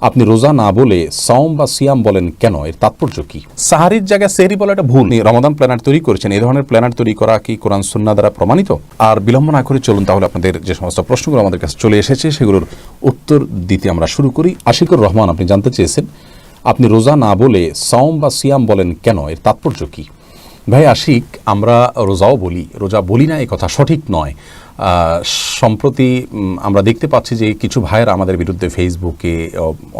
আপনি রোজা না বলে সাওম বা সিয়াম বলেন কেন, এর তাৎপর্য কি? সাহারির জায়গায় সেহরি বলা এটা ভুল। রমাদান প্ল্যানার তৈরি করেছেন, এই ধরনের প্ল্যানার তৈরি করা কি কোরআন সুন্নাহ দ্বারা প্রমাণিত? আর বিলম্ব না করে চলুন তাহলে আপনাদের যে সমস্ত প্রশ্নগুলো আমাদের কাছে চলে এসেছে সেগুলোর উত্তর দিতে আমরা শুরু করি। আশিকুর রহমান আপনি জানতে চেয়েছেন আপনি রোজা না বলে সাওম বা সিয়াম বলেন কেন, এর তাৎপর্য কি? ভাই আশিক, আমরা রোজাও বলি, রোজা বলি না এই কথা সঠিক নয়। সম্প্রতি আমরা দেখতে পাচ্ছি যে কিছু ভাইয়েরা আমাদের বিরুদ্ধে ফেসবুকে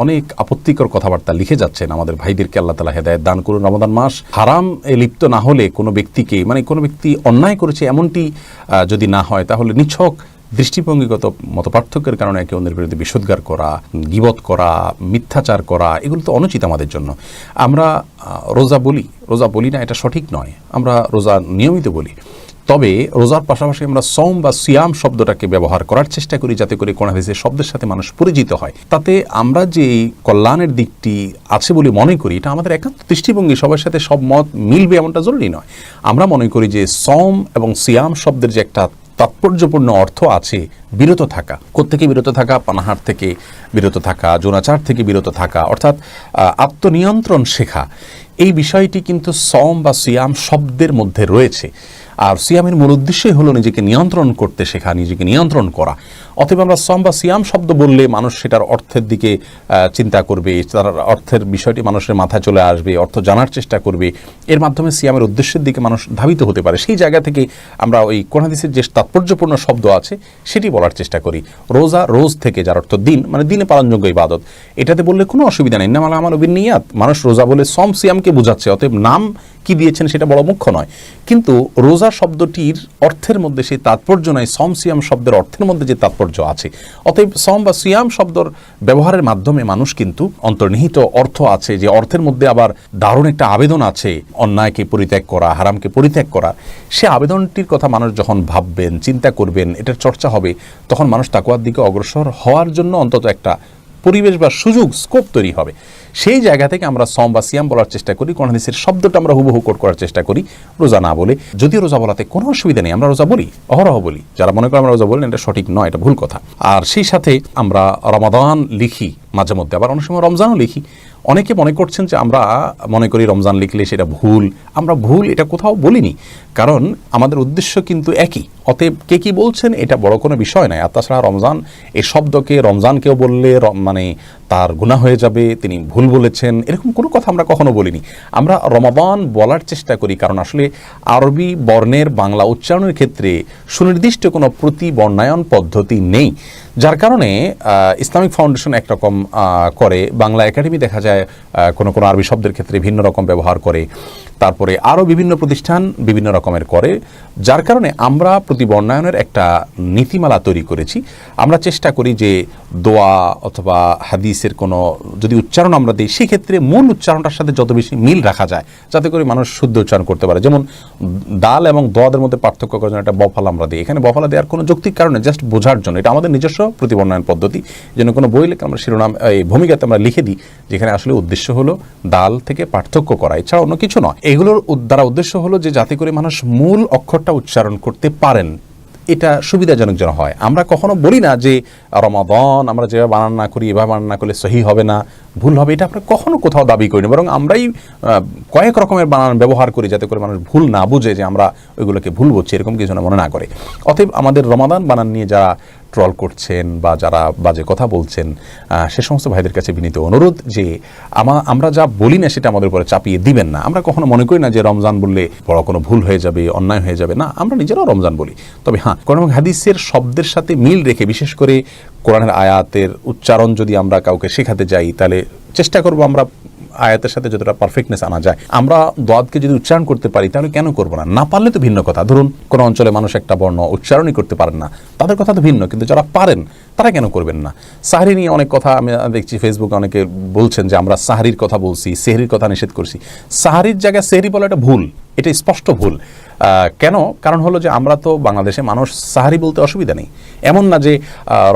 অনেক আপত্তিকর কথাবার্তা লিখে যাচ্ছেন। আমাদের ভাইদেরকে আল্লাহ তাআলা হেদায়েত দান করুন। রমাদান মাস হারাম লিপ্ত না হলে কোনো ব্যক্তিকে, মানে কোনো ব্যক্তি অন্যায় করেছে এমনটি যদি না হয়, তাহলে নিছক দৃষ্টিভঙ্গিগত মতপার্থক্যের কারণে একে অন্যের বিরুদ্ধে বিশুদ্ধার করা, গীবত করা, মিথ্যাচার করা, এগুলো তো অনুচিত আমাদের জন্য। আমরা রোজা বলি না এটা সঠিক নয়, আমরা রোজা নিয়মিত বলি। তবে রোজার পাশাপাশি আমরা সওম বা সিয়াম শব্দটাকে ব্যবহার করার চেষ্টা করি যাতে করে কোন হাদিসের শব্দের সাথে মানুষ পরিচিত হয়। তাতে আমরা যে কল্যাণের দিকটি আছে বলে মনে করি, এটা আমাদের একান্ত দৃষ্টিভঙ্গি, সবার সাথে সব মত মিলবে এমনটা জরুরি নয়। আমরা মনে করি যে সওম এবং সিয়াম শব্দের যে একটা তাৎপর্যপূর্ণ অর্থ আছে, বিরত থাকা। কোত্থেকে বিরত থাকা? পানাহার থেকে বিরত থাকা, যৌনাচার থেকে বিরত থাকা, অর্থাৎ আত্মনিয়ন্ত্রণ শেখা। এই বিষয়টি কিন্তু সওম বা সিয়াম শব্দের মধ্যে রয়েছে। আর সিয়ামের মূল উদ্দেশ্যই হলো নিজেকে নিয়ন্ত্রণ করতে শেখা, নিজেকে নিয়ন্ত্রণ করা। অতএব আমরা সওম বা সিয়াম শব্দ বললে মানুষ সেটার অর্থের দিকে চিন্তা করবে, তার অর্থের বিষয়টি মানুষের মাথায় চলে আসবে, অর্থ জানার চেষ্টা করবে, এর মাধ্যমে সিয়ামের উদ্দেশ্যের দিকে মানুষ ধাবিত হতে পারে। সেই জায়গা থেকে আমরা ওই কোন হাদিসের যে তাৎপর্যপূর্ণ শব্দ আছে সেটি বলার চেষ্টা করি। রোজা, রোজ থেকে যার অর্থ দিন, মানে দিনে পালনযোগ্য ইবাদত, এটাতে বললে কোনো অসুবিধা নেই। ইন্নামাল আমালু বিন্নিয়াত, মানুষ রোজা বলে সওম সিয়ামকে বোঝাচ্ছে, অতএব নাম কি দিয়েছেন সেটা বড় মুখ্য নয়। কিন্তু রোজা শব্দটির অর্থের মধ্যে সেই তাৎপর্য নয়, সওম সিয়াম শব্দের অর্থের মধ্যে যে তাৎপর্য আছে। অতএব সওম বা সিয়াম শব্দর ব্যবহারের মাধ্যমে মানুষ কিন্তু অন্তর্নিহিত অর্থ আছে, যে অর্থের মধ্যে আবার দারুণ একটা আবেদন আছে, অন্যায়কে পরিত্যাগ করা, হারামকে পরিত্যাগ করা। সে আবেদনটির কথা মানুষ যখন ভাববেন, চিন্তা করবেন, এটার চর্চা হবে, তখন মানুষ তাকওয়ার দিকে অগ্রসর হওয়ার জন্য অন্তত একটা পরিবেশ বা সুযোগ, স্কোপ তৈরি হবে। সেই জায়গা থেকে আমরা সওম বা সিয়াম বলার চেষ্টা করি, কোন হাদিসের শব্দটা আমরা হুবহু কোট করার চেষ্টা করি, রোজা না বলে। যদিও রোজা বলাতে কোনো অসুবিধা নেই, আমরা রোজা বলি, অহরহ বলি। যারা মনে করেন আমরা রোজা বলেন, এটা সঠিক নয়, এটা ভুল কথা। আর সেই সাথে আমরা রমাদান লিখি মাঝে মধ্যে, আবার অনেক সময় রমজানও লিখি। অনেকে মনে করছেন যে আমরা মনে করি রমজান লিখলে সেটা ভুল। আমরা ভুল এটা কোথাও বলিনি, কারণ আমাদের উদ্দেশ্য কিন্তু একই। অতএব কে কি বলছেন এটা বড় কোনো বিষয় নয়। আর তাছাড়া রমজান এই শব্দকে রমজানকেও বললে মানে তার গুনাহ হয়ে যাবে, তিনি ভুল বলেছেন, এরকম কোনো কথা আমরা কখনো বলিনি। আমরা রমাদান বলার চেষ্টা করি, কারণ আসলে আরবি বর্ণের বাংলা উচ্চারণের ক্ষেত্রে সুনির্দিষ্ট কোনো প্রতিবর্ণায়ন পদ্ধতি নেই, যার কারণে ইসলামিক ফাউন্ডেশন একরকম করে, বাংলা একাডেমি দেখা যায় কোনো কোনো আরবি শব্দের ক্ষেত্রে ভিন্ন রকম ব্যবহার করে, তারপরে আরও বিভিন্ন প্রতিষ্ঠান বিভিন্ন রকমের করে, যার কারণে আমরা প্রতিবর্ণায়নের একটা নীতিমালা তৈরি করেছি। আমরা চেষ্টা করি যে দোয়া অথবা হাদিসের কোনো যদি উচ্চারণ আমরা দিই, সেক্ষেত্রে মূল উচ্চারণটার সাথে যত বেশি মিল রাখা যায়, যাতে করে মানুষ শুদ্ধ উচ্চারণ করতে পারে। যেমন দাল এবং দোয়াদের মধ্যে পার্থক্য করার জন্য একটা বফালা আমরা দিই। এখানে বফালা দেওয়ার কোনো যৌক্তিক কারণে, জাস্ট বোঝার জন্য। এটা আমাদের নিজস্ব প্রতিবর্ণায়ন পদ্ধতি। যেন কোনো বই লেখা আমরা শিরোনাম, এই ভূমিকাতে আমরা লিখে দিই, যেখানে আসলে উদ্দেশ্য হলো দাল থেকে পার্থক্য করা, এছাড়া অন্য কিছু নয়। এগুলোর দ্বারা উদ্দেশ্য হলো যে যাতে করে মানুষ মূল অক্ষরটা উচ্চারণ করতে পারেন, এটা সুবিধাজনক যেন হয়। আমরা কখনো বলি না যে রমাদান আমরা যেভাবে বানান না করি, এভাবে বানান না করলে সহি হবে না, ভুল হবে, এটা আমরা কখনো কোথাও দাবি করি না। বরং আমরাই কয়েক রকমের বানান ব্যবহার করি যাতে করে মানুষ ভুল না বুঝে যে আমরা ওইগুলোকে ভুল বলছি, এরকম কিছু না মনে না করে। অতএব আমাদের রমাদান বানান নিয়ে যারা ট্রল করছেন বা যারা বাজে কথা বলছেন, সে সমস্ত ভাইদের কাছে বিনীত অনুরোধ যে আমরা যা বলি না সেটা আমাদের উপরে চাপিয়ে দিবেন না। আমরা কখনো মনে করি না যে রমজান বললে বড় কোনো ভুল হয়ে যাবে, অন্যায় হয়ে যাবে, না, আমরা নিজেরাও রমজান বলি। তবে হ্যাঁ, কোরআন হাদিসের শব্দের সাথে মিল রেখে, বিশেষ করে কোরআনের আয়াতের উচ্চারণ যদি আমরা কাউকে শেখাতে যাই, তাহলে চেষ্টা করবো আমরা আয়াতের সাথে যতটা পারফেক্টনেস আনা যায়। আমরা দোয়াতকে যদি উচ্চারণ করতে পারি তাহলে কেন করবো না? না পারলে তো ভিন্ন কথা। ধরুন কোনো অঞ্চলে মানুষ একটা বর্ণ উচ্চারণই করতে পারেন না, তাদের কথা তো ভিন্ন, কিন্তু যারা পারেন তারা কেন করবেন না? সাহরি নিয়ে অনেক কথা আমি দেখছি ফেসবুকে, অনেকে বলছেন যে আমরা সাহরির কথা বলছি, সেহরির কথা নিষেধ করছি। সাহরির জায়গায় সেহরি বলা এটা ভুল, এটা স্পষ্ট ভুল। কেন? কারণ হলো যে আমরা তো বাংলাদেশে মানুষ সাহারি বলতে অসুবিধা নেই। এমন না যে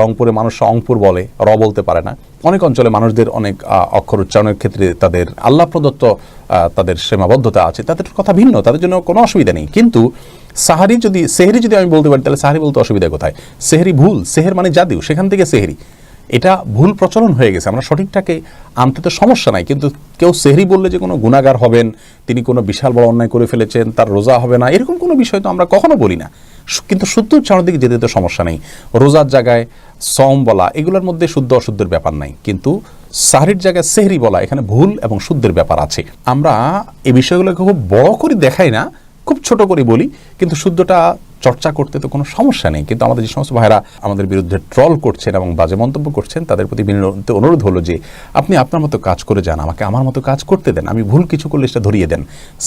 রংপুরে মানুষ অংপুর বলে, র বলতে পারে না। অনেক অঞ্চলে মানুষদের অনেক অক্ষর উচ্চারণের ক্ষেত্রে তাদের আল্লাহ প্রদত্ত তাদের সীমাবদ্ধতা আছে, তাদের কথা ভিন্ন, তাদের জন্য কোনো অসুবিধা নেই। কিন্তু সেহরি যদি আমি বলতে পারি, তাহলে সাহারি বলতে অসুবিধা কোথায়? সেহরি ভুল, সেহের মানে জাদু, সেখান থেকে সেহরি। এটা ভুল প্রচলন হয়ে গেছে। আমরা সঠিকটাকে আনতে তো সমস্যা নাই, কিন্তু কেউ সেহরি বললে যে কোনো গুনাহগার হবেন, তিনি কোনো বিশাল বড় অন্যায় করে ফেলেছেন, তার রোজা হবে না, এরকম কোনো বিষয় তো আমরা কখনো বলি না। কিন্তু শুদ্ধ উচ্চারণের দিকে যেতে তো সমস্যা নেই। রোজার জায়গায় সম বলা, এগুলোর মধ্যে শুদ্ধ অশুদ্ধের ব্যাপার নাই, কিন্তু সাহরির জায়গায় সেহরি বলা, এখানে ভুল এবং শুদ্ধের ব্যাপার আছে। আমরা এই বিষয়গুলোকে খুব বড় করে দেখাই না, খুব ছোট করে বলি, কিন্তু শুদ্ধটা চর্চা করতে তো কোনো সমস্যা নেই। কিন্তু আমাদের যে সমস্ত ভাইরা আমাদের বিরুদ্ধে ট্রল করছেন এবং বাজে মন্তব্য করছেন, তাদের প্রতি বিনীত অনুরোধ হলো যে আপনি আপনার মতো কাজ করে যান, আমাকে আমার মতো কাজ করতে দেন, আমি ভুল কিছু করলে সেটা ধরিয়ে দেন।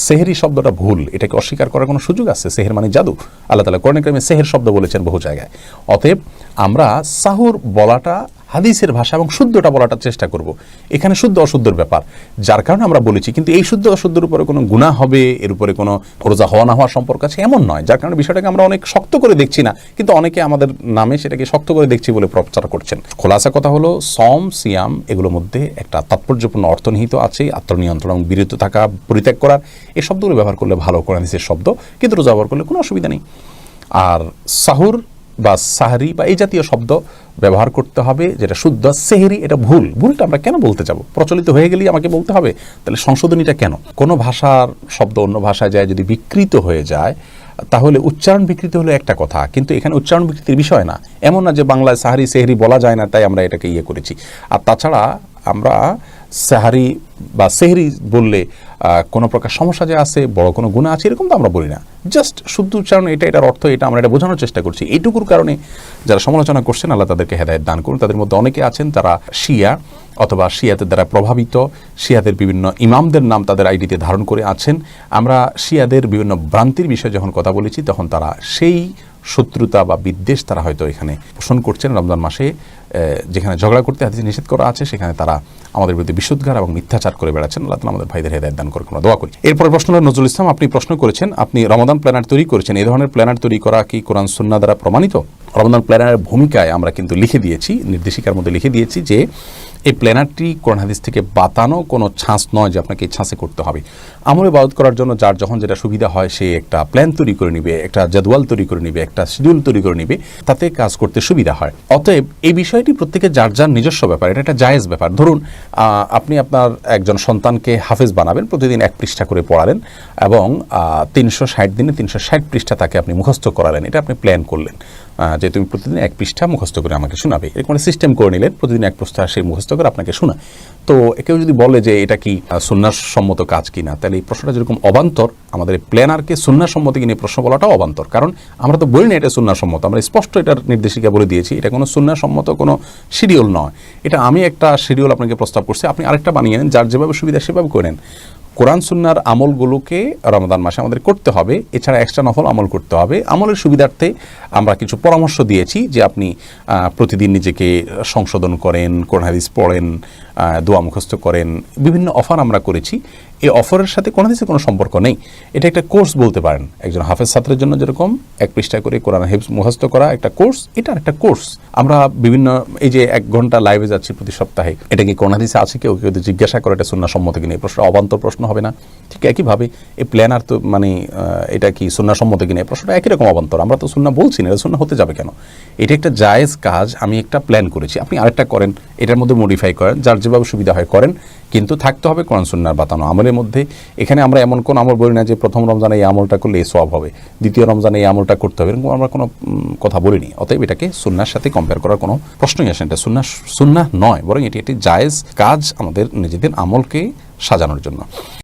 সেহরি শব্দটা ভুল, এটাকে অস্বীকার করার কোনো সুযোগ আছে? সেহের মানে জাদু। আল্লাহ তাআলা কোরআনে কারিমে সেহের শব্দ বলেছেন বহু জায়গায়। অতএব আমরা সাহুর বলাটা হাদিসের ভাষা এবং শুদ্ধটা বলাটা চেষ্টা করব। এখানে শুদ্ধ অশুদ্ধের ব্যাপার, যার কারণে আমরা বলেছি। কিন্তু এই শুদ্ধ অশুদ্ধের উপরে কোনো গুনাহ হবে, এর উপরে কোনো রোজা হওয়া না হওয়ার সম্পর্ক আছে এমন নয়, যার কারণে বিষয়টাকে আমরা অনেক শক্ত করে দেখছি না, কিন্তু অনেকে আমাদের নামে সেটাকে শক্ত করে দেখছি বলে প্রচার করছেন। খোলাসা কথা হলো, সম সিয়াম এগুলোর মধ্যে একটা তাৎপর্যপূর্ণ অর্থ নিহিত আছে, আত্মনিয়ন্ত্রণ এবং বিরত থাকা, পরিত্যাগ করার, এই শব্দগুলো ব্যবহার করলে ভালো, কোরআন হাদিসের শব্দ, কিন্তু রোজা ব্যবহার করলে কোনো অসুবিধা নেই। আর সাহুর বা সাহরি বা এই জাতীয় শব্দ ব্যবহার করতে হবে যেটা শুদ্ধ। সেহরি এটা ভুল, ভুলটা আমরা কেন বলতে যাব? প্রচলিত হয়ে গেলেই আমাকে বলতে হবে? তাহলে সংশোধনীটা কেন? কোনো ভাষার শব্দ অন্য ভাষায় যায় যদি বিকৃত হয়ে যায়, তাহলে উচ্চারণ বিকৃত হলে একটা কথা, কিন্তু এখানে উচ্চারণ বিকৃতির বিষয় না। এমন না যে বাংলায় সাহারি সেহরি বলা যায় না তাই আমরা এটাকে ইয়ে করেছি। আর তাছাড়া আমরা সাহারি বা সেহরি বললে কোনো প্রকার সমস্যা যে আছে, বড় কোনো গুনাহ আছে, এরকম তো আমরা বলি না। জাস্ট শুদ্ধ উচ্চারণ, এটার অর্থ এটা, আমরা এটা বোঝানোর চেষ্টা করছি। এইটুকুর কারণে যারা সমালোচনা করছেন, আল্লাহ তাদেরকে হেদায়েত দান করুন। তাদের মধ্যে অনেকে আছেন তারা শিয়া অথবা শিয়াদের দ্বারা প্রভাবিত, শিয়াদের বিভিন্ন ইমামদের নাম তাদের আইডিতে ধারণ করে আছেন। আমরা শিয়াদের বিভিন্ন ভ্রান্তির বিষয়ে যখন কথা বলেছি, তখন তারা সেই শত্রুতা বা বিদ্বেষ তারা হয়তো এখানে পোষণ করছেন। রমজান মাসে যেখানে ঝগড়া করতে হাদিসে নিষেধ করা আছে, সেখানে তারা আমাদের বিরুদ্ধে বিশুদ্ধার এবং মিথ্যাচার করে বেড়াচ্ছেন। আল্লাহ তাআলা আমাদের ভাইদের হেদায়েত দান করে, আমরা দোয়া করি। এরপরে প্রশ্ন হলো, নজরুল ইসলাম আপনি প্রশ্ন করেছেন, আপনি রমাদান প্ল্যানার তৈরি করেছেন, এই ধরনের প্ল্যানার তৈরি করা কি কোরআন সুন্নাহ দ্বারা প্রমাণিত? রমাদান প্ল্যানারের ভূমিকায় আমরা কিন্তু লিখে দিয়েছি, নির্দেশিকার মধ্যে লিখে দিয়েছি যে এই প্ল্যানারটি কোরআন হাদিস থেকে বাতানো কোনো ছাঁচ নয় যে আপনাকে এই ছাঁচে করতে হবে। আমলে ইবাদত করার জন্য যার যখন যেটা সুবিধা হয়, সে একটা প্ল্যান তৈরি করে নিবে, একটা জাদওয়াল তৈরি করে নিবে, একটা শিডিউল তৈরি করে নিবে, তাতে কাজ করতে সুবিধা হয়। অতএব এই বিষয়টি প্রত্যেকে যার যার নিজস্ব ব্যাপার, এটা একটা জায়েজ ব্যাপার। ধরুন আপনি আপনার একজন সন্তানকে হাফেজ বানাবেন, প্রতিদিন 1 পৃষ্ঠা করে পড়ালেন এবং 360 দিনে 360 পৃষ্ঠা তাকে আপনি মুখস্থ করালেন, এটা আপনি প্ল্যান করলেন যে তুমি প্রতিদিন 1 পৃষ্ঠা মুখস্থ করে আমাকে শোনাবে, এরকম একটা সিস্টেম করে নিলেন, প্রতিদিন 1 পৃষ্ঠা সে মুখস্থ করে আপনাকে শোনায়। তো কেউ যদি বলে যে এটা কি সুন্নাহ সম্মত কাজ কিনা, তাহলে এই প্রশ্নটা যেরকম অবান্তর, আমাদের প্ল্যানারকে সুন্নাহ সম্মত কিনে প্রশ্ন বলাটাও অবান্তর। কারণ আমরা তো বলি না এটা সুন্নাহ সম্মত, আমরা স্পষ্ট এটার নির্দেশিকা বলে দিয়েছি, এটা কোনো সুন্নাহ সম্মত কোনো শিডিউল নয়। এটা আমি একটা শিডিউল আপনাকে প্রস্তাব করছি, আপনি আরেকটা বানিয়ে নেন, যার যেভাবে সুবিধা সেভাবে করে নেন। কোরআন সুন্নাহর আমলগুলোকে রমাদান মাসে আমাদের করতে হবে, এছাড়া এক্সট্রা নফল আমল করতে হবে। আমলের সুবিধার্থে আমরা কিছু পরামর্শ দিয়েছি যে আপনি প্রতিদিন নিজেকে সংশোধন করেন, কোরআন হাদিস পড়েন, দোয়া মুখস্থ করেন, বিভিন্ন অফার আমরা করেছি। এই অফারের সাথে কোরআন হাদিসের কোনো সম্পর্ক নেই, এটা একটা কোর্স বলতে পারেন। একজন হাফেজ ছাত্রের জন্য যেরকম 1 পৃষ্ঠা করে কোরআন হিফজ মুখস্থ করা একটা কোর্স, এটা একটা কোর্স। আমরা বিভিন্ন এই যে 1 ঘন্টা লাইভে যাচ্ছি প্রতি সপ্তাহে, এটা কি কোরআন হাদিসে আছে? কেউ কেউ জিজ্ঞাসা করে এটা সুন্নাহ সম্মত কিনা, এই প্রশ্ন অবান্তর প্রশ্ন হবে না? ঠিক একইভাবে এই প্ল্যানার তো মানে এটা কি সুন্নাহ সম্মত কিনা, এই প্রশ্নটা একই রকম অবান্তর। আমরা তো সুন্নাহ বলছি না, এটা সুন্নাহ হতে যাবে কেন? এটা একটা জায়েজ কাজ, আমি একটা প্ল্যান করেছি, আপনি আরেকটা করেন, এটার মধ্যে মডিফাই করেন, যার যেভাবে সুবিধা হয় করেন, কিন্তু থাকতে হবে কোরআন সুন্নাহর বাতানো আমলের মধ্যে। এখানে আমরা এমন কোন আমল বলি না যে প্রথম রমজানে এই আমলটা করলে এই সওয়াব হবে, দ্বিতীয় রমজানে এই আমলটা করতে হবে, এরকম আমরা কোনো কথা বলিনি। অতএব এটাকে সুন্নাহর সাথে কম্পেয়ার করার কোনো প্রশ্নই আসে না। এটা সুন্নাহ নয়, বরং এটি একটি জায়েজ কাজ আমাদের নিজেদের আমলকে সাজানোর জন্য।